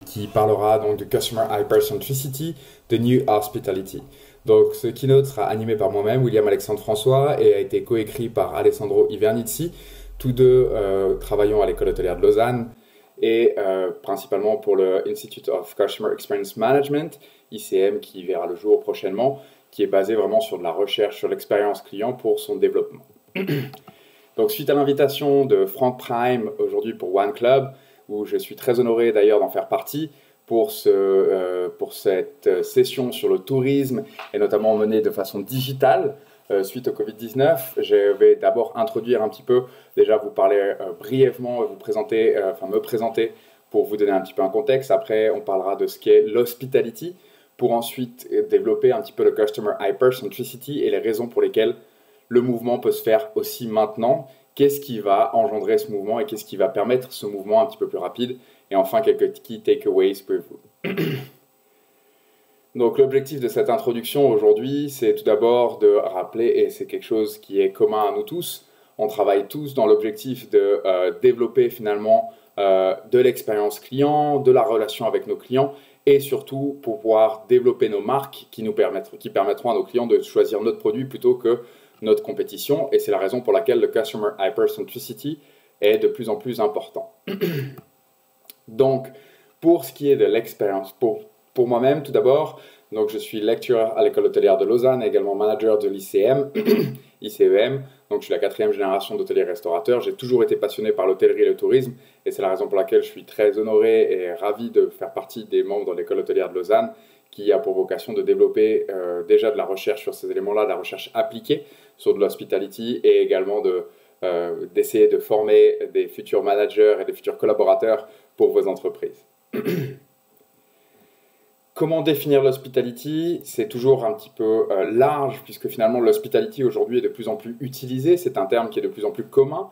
qui parlera donc de Customer Hypercentricity, de New Hospitality. Donc ce keynote sera animé par moi-même, William Alexandre François, et a été coécrit par Alessandro Ivernizzi. Tous deux travaillons à l'école hôtelière de Lausanne et principalement pour le Institute of Customer Experience Management, ICM, qui verra le jour prochainement, qui est basé vraiment sur de la recherche sur l'expérience client pour son développement. Donc suite à l'invitation de Frank Prime aujourd'hui pour One Club, où je suis très honoré d'ailleurs d'en faire partie, pour cette session sur le tourisme et notamment menée de façon digitale suite au Covid-19. Je vais d'abord introduire un petit peu, déjà vous parler brièvement, me présenter pour vous donner un petit peu un contexte. Après, on parlera de ce qu'est l'hospitality pour ensuite développer un petit peu le Customer Hypercentricity et les raisons pour lesquelles le mouvement peut se faire aussi maintenant. Qu'est-ce qui va engendrer ce mouvement et qu'est-ce qui va permettre ce mouvement un petit peu plus rapide? Et enfin, quelques key takeaways pour vous. Donc, l'objectif de cette introduction aujourd'hui, c'est tout d'abord de rappeler, et c'est quelque chose qui est commun à nous tous, on travaille tous dans l'objectif de développer finalement de l'expérience client, de la relation avec nos clients, et surtout pouvoir développer nos marques qui permettront à nos clients de choisir notre produit plutôt que notre compétition. Et c'est la raison pour laquelle le Customer Hypercentricity est de plus en plus important. Donc, pour ce qui est de l'expérience, pour moi-même, tout d'abord, donc je suis lecturer à l'école hôtelière de Lausanne et également manager de l'ICM, ICEM. Donc, je suis la 4e génération d'hôteliers-restaurateurs. J'ai toujours été passionné par l'hôtellerie et le tourisme et c'est la raison pour laquelle je suis très honoré et ravi de faire partie des membres de l'école hôtelière de Lausanne qui a pour vocation de développer déjà de la recherche sur ces éléments-là, de la recherche appliquée sur de l'hospitality et également d'essayer de former des futurs managers et des futurs collaborateurs pour vos entreprises. Comment définir l'hospitality? C'est toujours un petit peu large puisque finalement l'hospitality aujourd'hui est de plus en plus utilisé. C'est un terme qui est de plus en plus commun.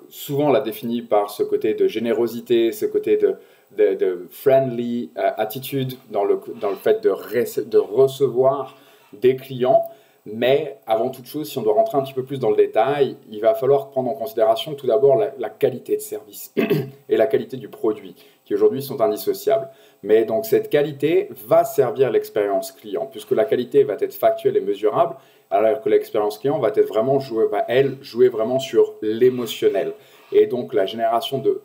Souvent on l'a défini par ce côté de générosité, ce côté de friendly attitude dans le fait de recevoir des clients. Mais avant toute chose, si on doit rentrer un petit peu plus dans le détail, il va falloir prendre en considération tout d'abord la qualité de service et la qualité du produit, qui aujourd'hui sont indissociables. Mais donc cette qualité va servir l'expérience client, puisque la qualité va être factuelle et mesurable, alors que l'expérience client va jouer vraiment sur l'émotionnel. Et donc la génération de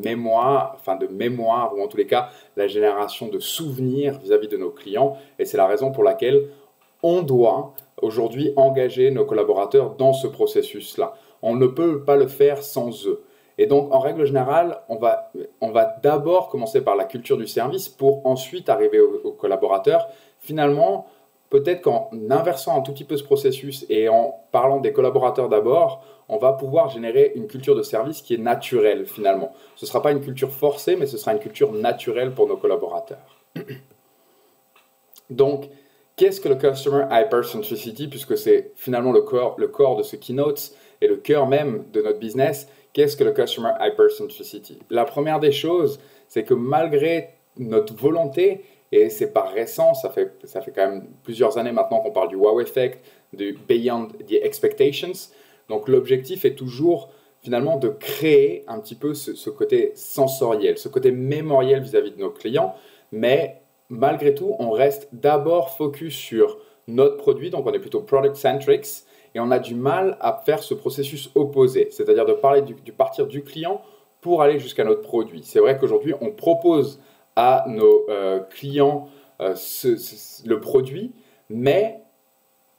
mémoire, ou en tous les cas la génération de souvenirs vis-à-vis de nos clients. Et c'est la raison pour laquelle on doit aujourd'hui engager nos collaborateurs dans ce processus-là. On ne peut pas le faire sans eux. Et donc, en règle générale, on va d'abord commencer par la culture du service pour ensuite arriver aux collaborateurs. Finalement, peut-être qu'en inversant un tout petit peu ce processus et en parlant des collaborateurs d'abord, on va pouvoir générer une culture de service qui est naturelle finalement. Ce ne sera pas une culture forcée, mais ce sera une culture naturelle pour nos collaborateurs. Donc, qu'est-ce que le Customer Hypercentricity, puisque c'est finalement le corps de ce keynote et le cœur même de notre business? Qu'est-ce que le Customer Hypercentricity? La première des choses, c'est que malgré notre volonté, et c'est pas récent, ça fait quand même plusieurs années maintenant qu'on parle du wow effect, du beyond the expectations. Donc l'objectif est toujours finalement de créer un petit peu ce côté sensoriel, ce côté mémoriel vis-à-vis de nos clients, mais malgré tout, on reste d'abord focus sur notre produit, donc on est plutôt product centrics, et on a du mal à faire ce processus opposé, c'est-à-dire de partir du client pour aller jusqu'à notre produit. C'est vrai qu'aujourd'hui, on propose à nos clients le produit, mais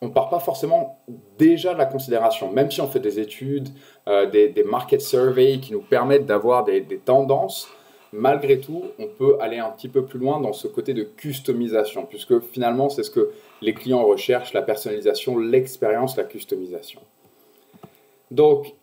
on ne part pas forcément déjà de la considération. Même si on fait des études, des market surveys qui nous permettent d'avoir des tendances, malgré tout, on peut aller un petit peu plus loin dans ce côté de customisation, puisque finalement, c'est ce que les clients recherchent, la personnalisation, l'expérience, la customisation. Donc,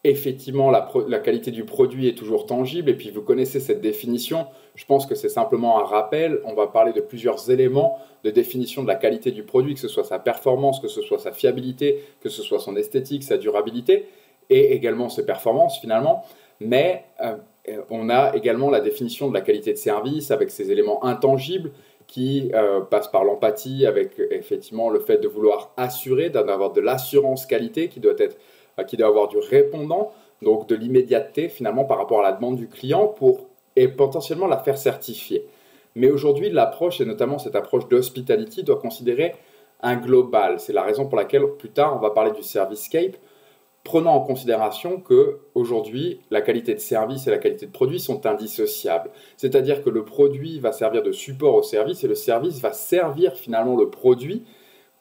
effectivement, la qualité du produit est toujours tangible, et puis vous connaissez cette définition. Je pense que c'est simplement un rappel. On va parler de plusieurs éléments de définition de la qualité du produit, que ce soit sa performance, que ce soit sa fiabilité, que ce soit son esthétique, sa durabilité, et également ses performances finalement. Mais on a également la définition de la qualité de service avec ces éléments intangibles qui passent par l'empathie, avec effectivement le fait de vouloir assurer, d'avoir de l'assurance qualité qui doit avoir du répondant, donc de l'immédiateté finalement par rapport à la demande du client et potentiellement la faire certifier. Mais aujourd'hui, l'approche, et notamment cette approche d'hospitality, doit considérer un global. C'est la raison pour laquelle plus tard, on va parler du service-scape, prenant en considération qu'aujourd'hui, la qualité de service et la qualité de produit sont indissociables. C'est-à-dire que le produit va servir de support au service et le service va servir finalement le produit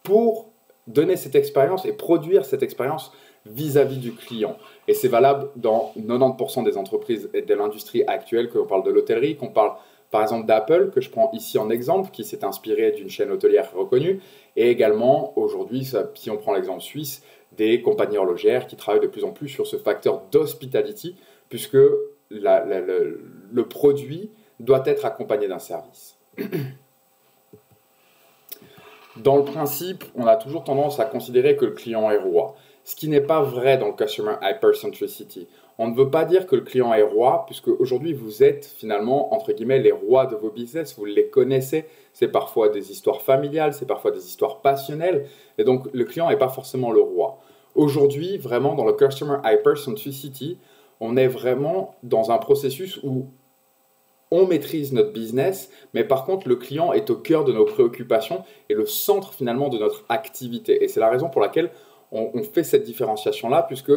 pour donner cette expérience et produire cette expérience vis-à-vis du client. Et c'est valable dans 90% des entreprises et de l'industrie actuelle, qu'on parle de l'hôtellerie, qu'on parle par exemple d'Apple, que je prends ici en exemple, qui s'est inspiré d'une chaîne hôtelière reconnue, et également aujourd'hui, si on prend l'exemple suisse, des compagnies horlogères qui travaillent de plus en plus sur ce facteur d'hospitality, puisque le produit doit être accompagné d'un service. Dans le principe, on a toujours tendance à considérer que le client est roi, ce qui n'est pas vrai dans le Customer Hypercentricity. On ne veut pas dire que le client est roi, puisque aujourd'hui vous êtes finalement, entre guillemets, les rois de vos business, vous les connaissez, c'est parfois des histoires familiales, c'est parfois des histoires passionnelles, et donc le client n'est pas forcément le roi. Aujourd'hui, vraiment dans le Customer Hypercentricity, on est vraiment dans un processus où on maîtrise notre business, mais par contre, le client est au cœur de nos préoccupations et le centre finalement de notre activité. Et c'est la raison pour laquelle on fait cette différenciation-là, puisque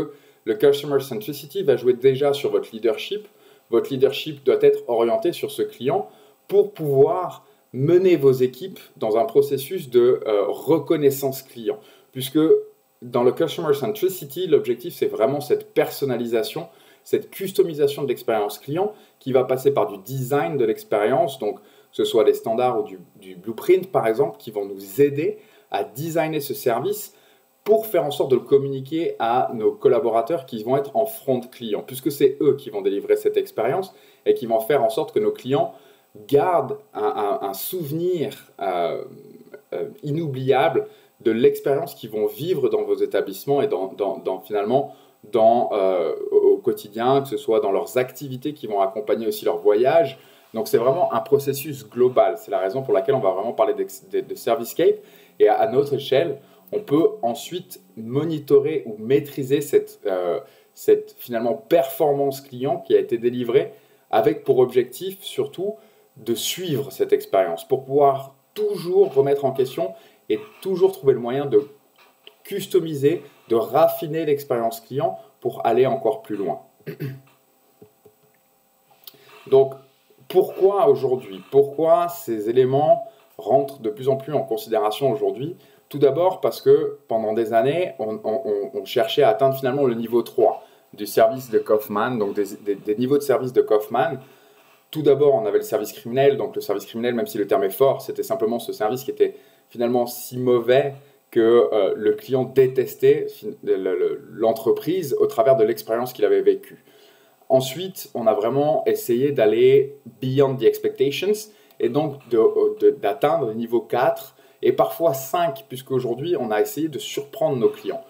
le Customer Centricity va jouer déjà sur votre leadership. Votre leadership doit être orienté sur ce client pour pouvoir mener vos équipes dans un processus de reconnaissance client. Puisque dans le Customer Centricity, l'objectif, c'est vraiment cette personnalisation, cette customisation de l'expérience client qui va passer par du design de l'expérience, donc que ce soit des standards ou du blueprint par exemple, qui vont nous aider à designer ce service pour faire en sorte de le communiquer à nos collaborateurs qui vont être en front client, puisque c'est eux qui vont délivrer cette expérience et qui vont faire en sorte que nos clients gardent un souvenir inoubliable de l'expérience qu'ils vont vivre dans vos établissements et finalement au quotidien, que ce soit dans leurs activités qui vont accompagner aussi leur voyage. Donc c'est vraiment un processus global. C'est la raison pour laquelle on va vraiment parler de ServiceScape. Et à notre échelle, on peut ensuite monitorer ou maîtriser cette finalement performance client qui a été délivrée avec pour objectif surtout de suivre cette expérience pour pouvoir toujours remettre en question et toujours trouver le moyen de customiser, de raffiner l'expérience client pour aller encore plus loin. Donc, pourquoi aujourd'hui? Pourquoi ces éléments rentrent de plus en plus en considération aujourd'hui? Tout d'abord parce que pendant des années, on cherchait à atteindre finalement le niveau 3 du service de Kaufman, donc des niveaux de service de Kaufman. Tout d'abord, on avait le service criminel. Donc le service criminel, même si le terme est fort, c'était simplement ce service qui était finalement si mauvais que le client détestait l'entreprise au travers de l'expérience qu'il avait vécue. Ensuite, on a vraiment essayé d'aller beyond the expectations et donc d'atteindre le niveau 4 et parfois 5, puisqu'aujourd'hui, on a essayé de surprendre nos clients.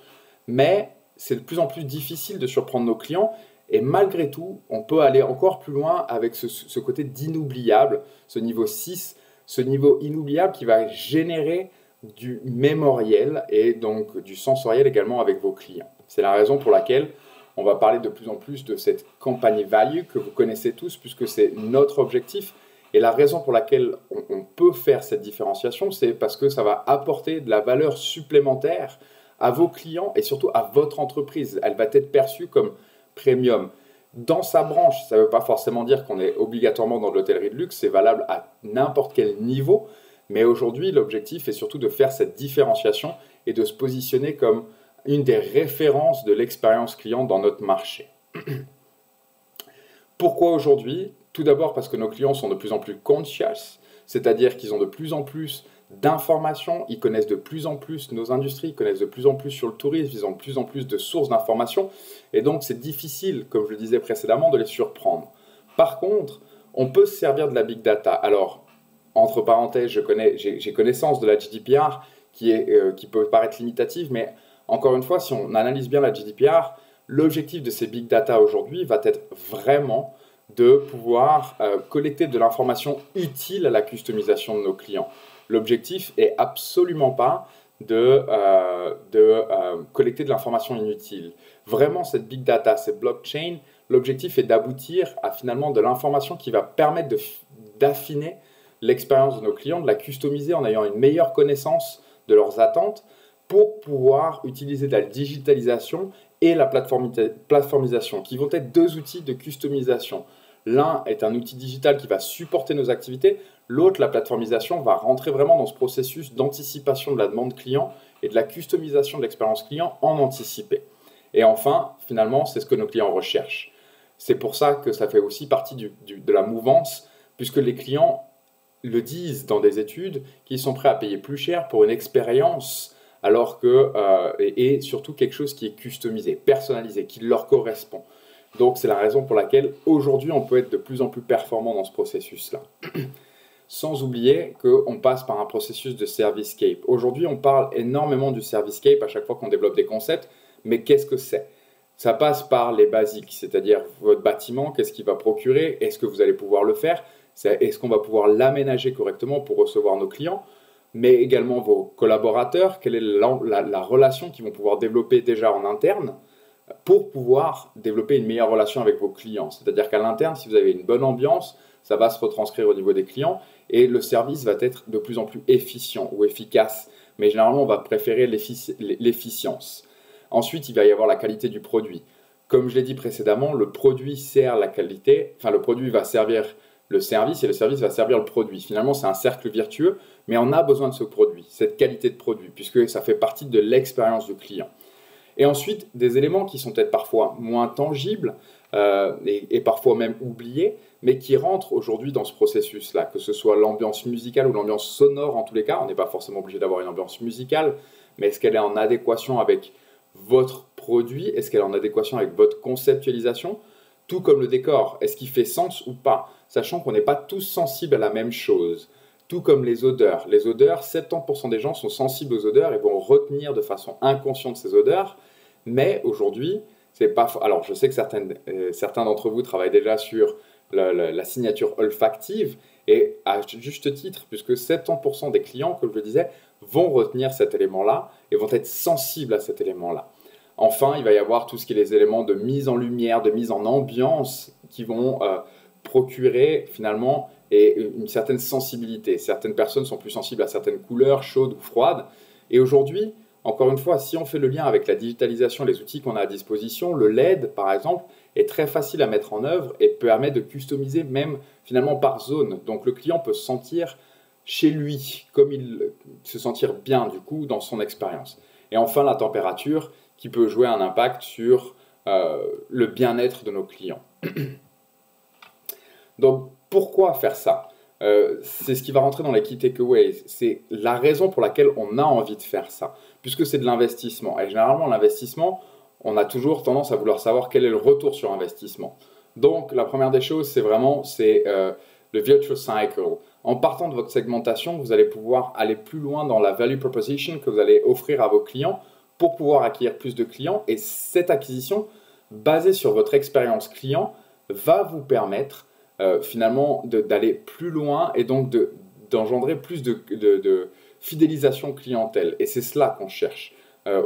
Mais c'est de plus en plus difficile de surprendre nos clients et malgré tout, on peut aller encore plus loin avec ce côté d'inoubliable, ce niveau 6, ce niveau inoubliable qui va générer du mémoriel et donc du sensoriel également avec vos clients. C'est la raison pour laquelle on va parler de plus en plus de cette company value que vous connaissez tous puisque c'est notre objectif. Et la raison pour laquelle on peut faire cette différenciation, c'est parce que ça va apporter de la valeur supplémentaire à vos clients et surtout à votre entreprise. Elle va être perçue comme premium. Dans sa branche, ça ne veut pas forcément dire qu'on est obligatoirement dans de l'hôtellerie de luxe, c'est valable à n'importe quel niveau. Mais aujourd'hui, l'objectif est surtout de faire cette différenciation et de se positionner comme une des références de l'expérience client dans notre marché. Pourquoi aujourd'hui? Tout d'abord parce que nos clients sont de plus en plus conscious, c'est-à-dire qu'ils ont de plus en plus d'informations, ils connaissent de plus en plus nos industries, ils connaissent de plus en plus sur le tourisme, ils ont de plus en plus de sources d'informations, et donc c'est difficile, comme je le disais précédemment, de les surprendre. Par contre, on peut se servir de la big data. Alors, entre parenthèses, j'ai connaissance de la GDPR qui peut paraître limitative, mais encore une fois, si on analyse bien la GDPR, l'objectif de ces big data aujourd'hui va être vraiment de pouvoir collecter de l'information utile à la customisation de nos clients. L'objectif est absolument pas collecter de l'information inutile. Vraiment, cette big data, cette blockchain, l'objectif est d'aboutir à finalement de l'information qui va permettre d'affiner l'expérience de nos clients, de la customiser en ayant une meilleure connaissance de leurs attentes pour pouvoir utiliser de la digitalisation et la plateformisation, qui vont être deux outils de customisation. L'un est un outil digital qui va supporter nos activités, l'autre, la plateformisation, va rentrer vraiment dans ce processus d'anticipation de la demande client et de la customisation de l'expérience client en anticipé. Et enfin, finalement, c'est ce que nos clients recherchent. C'est pour ça que ça fait aussi partie de la mouvance, puisque les clients le disent dans des études, qu'ils sont prêts à payer plus cher pour une expérience, alors que, et surtout quelque chose qui est customisé, personnalisé, qui leur correspond. Donc c'est la raison pour laquelle aujourd'hui on peut être de plus en plus performant dans ce processus-là. Sans oublier qu'on passe par un processus de service-scape. Aujourd'hui on parle énormément du service-scape à chaque fois qu'on développe des concepts, mais qu'est-ce que c'est ? Ça passe par les basiques, c'est-à-dire votre bâtiment, qu'est-ce qu'il va procurer, est-ce que vous allez pouvoir le faire, est-ce qu'on va pouvoir l'aménager correctement pour recevoir nos clients, mais également vos collaborateurs, quelle est la relation qu'ils vont pouvoir développer déjà en interne pour pouvoir développer une meilleure relation avec vos clients. C'est-à-dire qu'à l'interne, si vous avez une bonne ambiance, ça va se retranscrire au niveau des clients et le service va être de plus en plus efficient ou efficace. Mais généralement, on va préférer l'efficience. Ensuite, il va y avoir la qualité du produit. Comme je l'ai dit précédemment, le produit sert la qualité, enfin le produit va servir le service et le service va servir le produit. Finalement, c'est un cercle vertueux, mais on a besoin de ce produit, cette qualité de produit, puisque ça fait partie de l'expérience du client. Et ensuite, des éléments qui sont peut-être parfois moins tangibles et parfois même oubliés, mais qui rentrent aujourd'hui dans ce processus-là, que ce soit l'ambiance musicale ou l'ambiance sonore en tous les cas. On n'est pas forcément obligé d'avoir une ambiance musicale, mais est-ce qu'elle est en adéquation avec votre produit? Est-ce qu'elle est en adéquation avec votre conceptualisation? Tout comme le décor, est-ce qu'il fait sens ou pas? Sachant qu'on n'est pas tous sensibles à la même chose. Tout comme les odeurs. Les odeurs, 70% des gens sont sensibles aux odeurs et vont retenir de façon inconsciente ces odeurs. Mais aujourd'hui, c'est pas. Alors, je sais que certains d'entre vous travaillent déjà sur la signature olfactive et à juste titre, puisque 70% des clients, comme je le disais, vont retenir cet élément-là et vont être sensibles à cet élément-là. Enfin, il va y avoir tout ce qui est les éléments de mise en lumière, de mise en ambiance qui vont procurer finalement une certaine sensibilité. Certaines personnes sont plus sensibles à certaines couleurs, chaudes ou froides. Et aujourd'hui, encore une fois, si on fait le lien avec la digitalisation, les outils qu'on a à disposition, le LED par exemple, est très facile à mettre en œuvre et permet de customiser même finalement par zone. Donc le client peut se sentir chez lui, se sentir bien du coup dans son expérience. Et enfin, la température qui peut jouer un impact sur le bien-être de nos clients. Donc, pourquoi faire ça? C'est ce qui va rentrer dans les key takeaways. C'est la raison pour laquelle on a envie de faire ça, puisque c'est de l'investissement. Et généralement, l'investissement, on a toujours tendance à vouloir savoir quel est le retour sur investissement. Donc, la première des choses, c'est le virtuous cycle. En partant de votre segmentation, vous allez pouvoir aller plus loin dans la value proposition que vous allez offrir à vos clients pour pouvoir acquérir plus de clients. Et cette acquisition, basée sur votre expérience client, va vous permettre finalement d'aller plus loin et donc d'engendrer plus de fidélisation clientèle. Et c'est cela qu'on cherche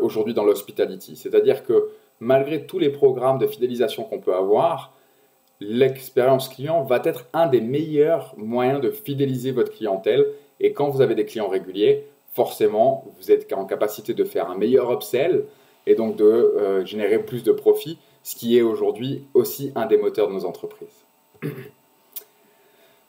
aujourd'hui dans l'hospitality. C'est-à-dire que malgré tous les programmes de fidélisation qu'on peut avoir, l'expérience client va être un des meilleurs moyens de fidéliser votre clientèle. Et quand vous avez des clients réguliers, forcément, vous êtes en capacité de faire un meilleur upsell et donc de générer plus de profit, ce qui est aujourd'hui aussi un des moteurs de nos entreprises.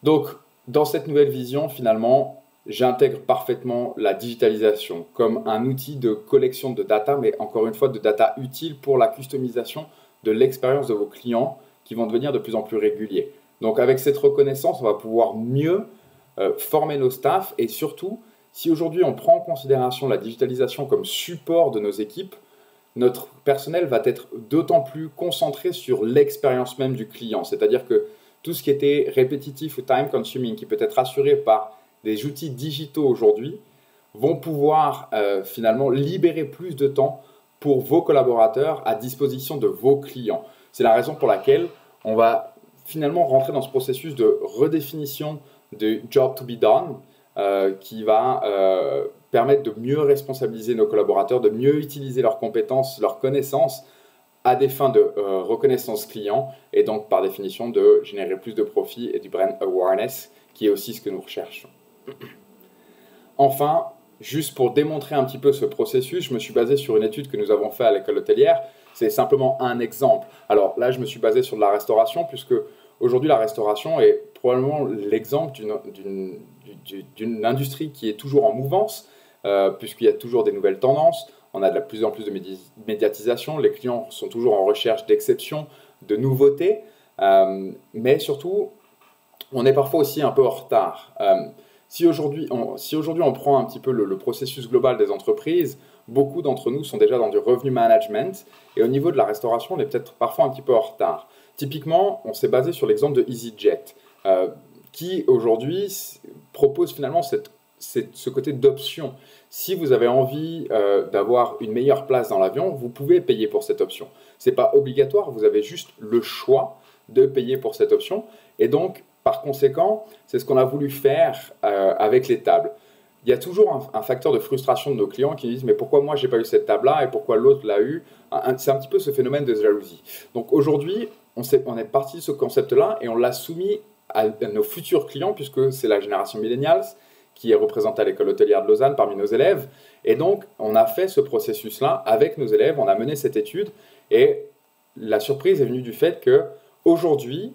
Donc, dans cette nouvelle vision, finalement, j'intègre parfaitement la digitalisation comme un outil de collection de data, mais encore une fois, de data utile pour la customisation de l'expérience de vos clients qui vont devenir de plus en plus réguliers. Donc, avec cette reconnaissance, on va pouvoir mieux former nos staffs et surtout, si aujourd'hui on prend en considération la digitalisation comme support de nos équipes, notre personnel va être d'autant plus concentré sur l'expérience même du client. C'est-à-dire que tout ce qui était répétitif ou time consuming, qui peut être assuré par des outils digitaux aujourd'hui, vont pouvoir finalement libérer plus de temps pour vos collaborateurs à disposition de vos clients. C'est la raison pour laquelle on va finalement rentrer dans ce processus de redéfinition de job to be done qui va permettre de mieux responsabiliser nos collaborateurs, de mieux utiliser leurs compétences, leurs connaissances à des fins de reconnaissance client et donc par définition de générer plus de profit et du brand awareness qui est aussi ce que nous recherchons. Enfin, juste pour démontrer un petit peu ce processus, je me suis basé sur une étude que nous avons faite à l'école hôtelière. C'est simplement un exemple. Alors là, je me suis basé sur de la restauration puisque aujourd'hui, la restauration est probablement l'exemple d'une industrie qui est toujours en mouvance puisqu'il y a toujours des nouvelles tendances. On a de plus en plus de médiatisation. Les clients sont toujours en recherche d'exceptions, de nouveautés. Mais surtout, on est parfois aussi un peu en retard. Si aujourd'hui on prend un petit peu le processus global des entreprises, beaucoup d'entre nous sont déjà dans du revenu management et au niveau de la restauration, on est peut-être parfois un petit peu en retard. Typiquement, on s'est basé sur l'exemple de EasyJet qui aujourd'hui propose finalement ce côté d'option. Si vous avez envie d'avoir une meilleure place dans l'avion, vous pouvez payer pour cette option. Ce n'est pas obligatoire, vous avez juste le choix de payer pour cette option et donc par conséquent, c'est ce qu'on a voulu faire avec les tables. Il y a toujours un facteur de frustration de nos clients qui disent « mais pourquoi moi, je n'ai pas eu cette table-là et pourquoi l'autre l'a eu ?» C'est un petit peu ce phénomène de jalousie. Donc aujourd'hui, on est parti de ce concept-là et on l'a soumis à nos futurs clients puisque c'est la génération millennials qui est représentée à l'école hôtelière de Lausanne parmi nos élèves. Et donc, on a fait ce processus-là avec nos élèves, on a mené cette étude et la surprise est venue du fait qu'aujourd'hui,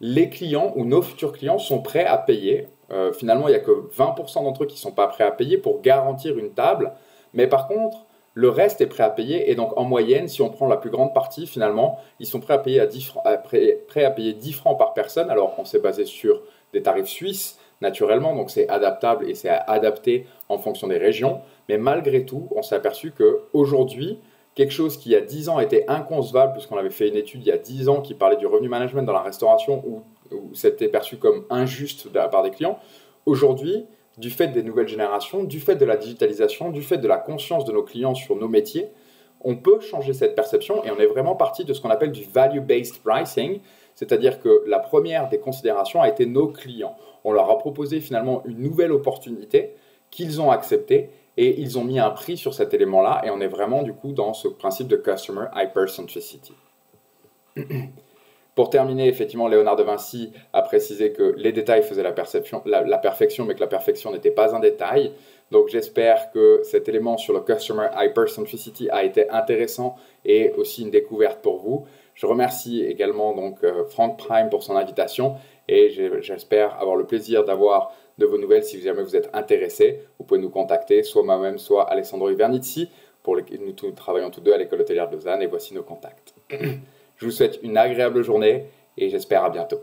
les clients ou nos futurs clients sont prêts à payer. Finalement, il n'y a que 20% d'entre eux qui ne sont pas prêts à payer pour garantir une table. Mais par contre, le reste est prêt à payer. Et donc, en moyenne, si on prend la plus grande partie, finalement, ils sont prêts à payer 10 francs par personne. Alors, on s'est basé sur des tarifs suisses, naturellement. Donc, c'est adaptable et c'est adapté en fonction des régions. Mais malgré tout, on s'est aperçu qu'aujourd'hui, quelque chose qui, il y a 10 ans, était inconcevable, puisqu'on avait fait une étude il y a 10 ans qui parlait du revenu management dans la restauration, où c'était perçu comme injuste de la part des clients. Aujourd'hui, du fait des nouvelles générations, du fait de la digitalisation, du fait de la conscience de nos clients sur nos métiers, on peut changer cette perception et on est vraiment parti de ce qu'on appelle du value-based pricing, c'est-à-dire que la première des considérations a été nos clients. On leur a proposé finalement une nouvelle opportunité qu'ils ont acceptée et ils ont mis un prix sur cet élément-là et on est vraiment du coup dans ce principe de Customer Hypercentricity. Pour terminer, effectivement, Léonard de Vinci a précisé que les détails faisaient la perfection, mais que la perfection n'était pas un détail. Donc j'espère que cet élément sur le Customer Hypercentricity a été intéressant et aussi une découverte pour vous. Je remercie également donc Frank Prime pour son invitation et j'espère avoir le plaisir d'avoir de vos nouvelles. Si jamais vous êtes intéressé, vous pouvez nous contacter, soit moi-même, soit Alessandro Ivernizzi. Nous travaillons tous deux à l'école hôtelière de Lausanne et voici nos contacts. Je vous souhaite une agréable journée et j'espère à bientôt.